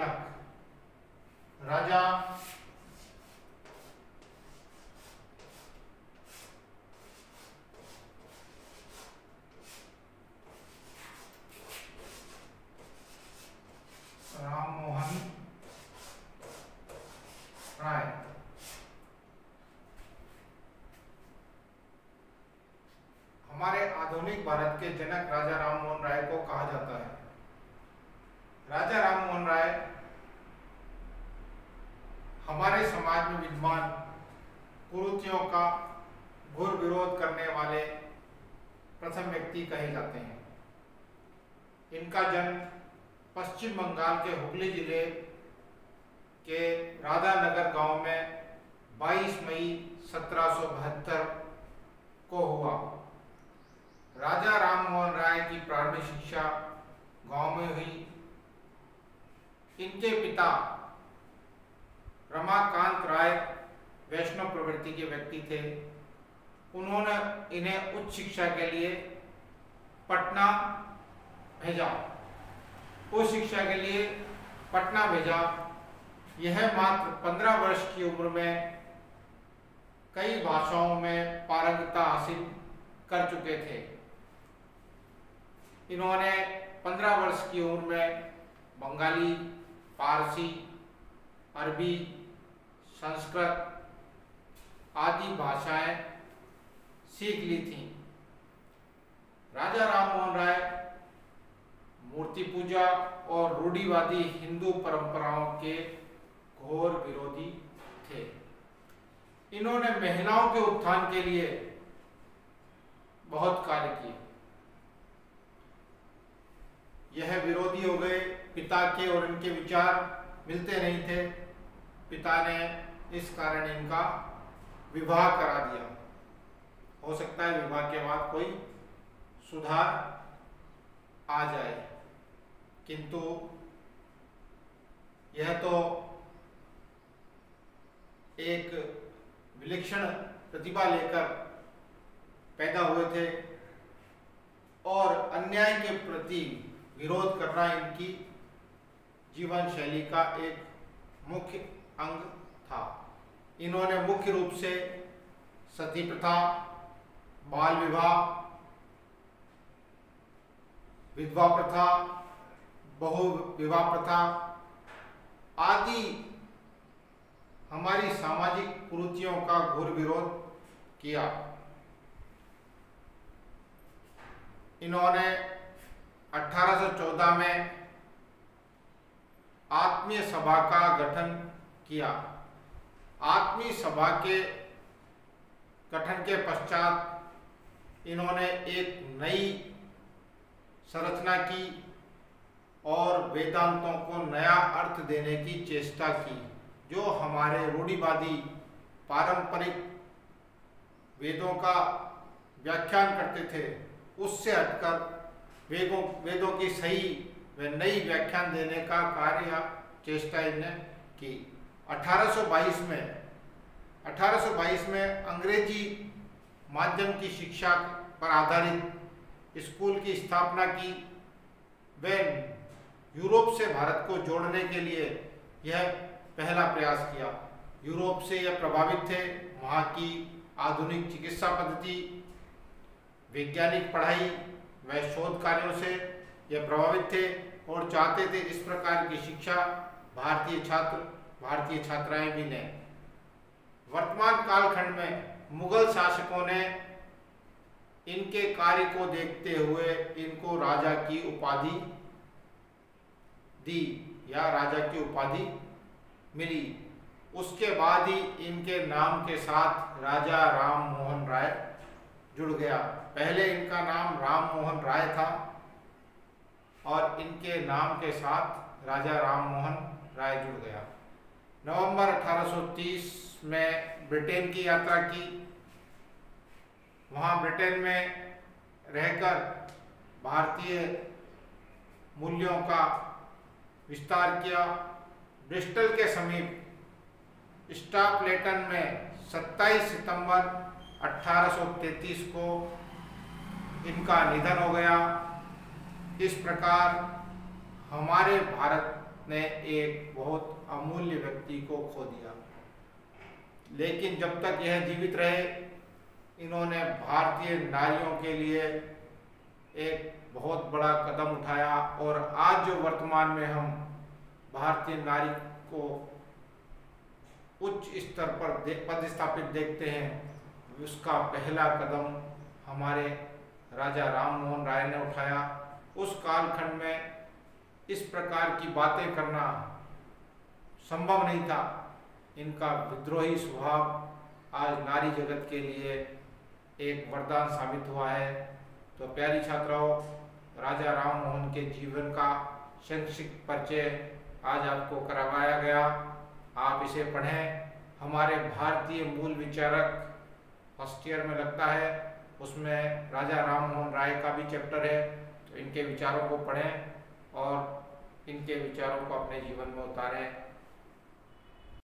जनक राजा राम मोहन राय। हमारे आधुनिक भारत के जनक राजा राम मोहन राय को कहा जाता है। राजा राम मोहन राय हमारे समाज में विद्यमान कुरीतियों का घोर विरोध करने वाले प्रथम व्यक्ति कहे जाते हैं। इनका जन्म पश्चिम बंगाल के हुगली जिले के राधानगर गांव में 22 मई 1772 को हुआ। राजा राम मोहन राय की प्रारंभिक शिक्षा गांव में हुई। इनके पिता रमाकांत राय वैष्णव प्रवृत्ति के व्यक्ति थे। उन्होंने इन्हें उच्च शिक्षा के लिए पटना भेजा। उच्च शिक्षा के लिए पटना भेजा। यह मात्र 15 वर्ष की उम्र में कई भाषाओं में पारंगता हासिल कर चुके थे। इन्होंने 15 वर्ष की उम्र में बंगाली, फारसी, अरबी, संस्कृत आदि भाषाएं सीख ली थीं। राजा राम मोहन राय मूर्ति पूजा और रूढ़िवादी हिंदू परंपराओं के घोर विरोधी थे। इन्होंने महिलाओं के उत्थान के लिए बहुत कार्य किए। यह विरोधी हो गए। पिता के और इनके विचार मिलते नहीं थे। पिता ने इस कारण इनका विवाह करा दिया। हो सकता है विवाह के बाद कोई सुधार आ जाए, किंतु यह तो एक विलक्षण प्रतिभा लेकर पैदा हुए थे और अन्याय के प्रति विरोध करना इनकी जीवन शैली का एक मुख्य अंग था। इन्होंने मुख्य रूप से सती प्रथा, बाल विवाह, विधवा प्रथा, बहु विवाह प्रथा आदि हमारी सामाजिक कुरीतियों का घोर विरोध किया। इन्होंने 1814 में आत्मीय सभा का गठन किया। आत्मीय सभा के गठन के पश्चात इन्होंने एक नई संरचना की और वेदांतों को नया अर्थ देने की चेष्टा की। जो हमारे रूढ़िवादी पारंपरिक वेदों का व्याख्यान करते थे, उससे हटकर वेदों की सही व नई व्याख्यान देने का कार्य चेष्टा इन्हें की। 1822 में अंग्रेजी माध्यम की शिक्षा पर आधारित स्कूल की स्थापना की। वे यूरोप से भारत को जोड़ने के लिए यह पहला प्रयास किया। यूरोप से यह प्रभावित थे। वहाँ की आधुनिक चिकित्सा पद्धति, वैज्ञानिक पढ़ाई व शोध कार्यों से यह प्रभावित थे और चाहते थे इस प्रकार की शिक्षा भारतीय छात्राएं भी लें। वर्तमान कालखंड में मुगल शासकों ने इनके कार्य को देखते हुए इनको राजा की उपाधि दी या राजा की उपाधि मिली। उसके बाद ही इनके नाम के साथ राजा राम मोहन राय जुड़ गया। पहले इनका नाम राम मोहन राय था और इनके नाम के साथ राजा राम मोहन राय जुड़ गया। नवंबर 1830 में ब्रिटेन की यात्रा की। वहाँ ब्रिटेन में रहकर भारतीय मूल्यों का विस्तार किया। ब्रिस्टल के समीप स्टापलेटन में 27 सितंबर 1833 को इनका निधन हो गया। इस प्रकार हमारे भारत ने एक बहुत अमूल्य व्यक्ति को खो दिया। लेकिन जब तक यह जीवित रहे, इन्होंने भारतीय नारियों के लिए एक बहुत बड़ा कदम उठाया और आज जो वर्तमान में हम भारतीय नारी को उच्च स्तर पर पदस्थापित देखते हैं, उसका पहला कदम हमारे राजा राम मोहन राय ने उठाया। उस कालखंड में इस प्रकार की बातें करना संभव नहीं था। इनका विद्रोही स्वभाव आज नारी जगत के लिए एक वरदान साबित हुआ है। तो प्यारी छात्राओं, राजा राम मोहन के जीवन का संक्षिप्त परिचय आज आपको करवाया गया। आप इसे पढ़ें। हमारे भारतीय मूल विचारक फर्स्ट ईयर में लगता है, उसमें राजा राम मोहन राय का भी चैप्टर है। तो इनके विचारों को पढ़ें और इनके विचारों को अपने जीवन में उतारें।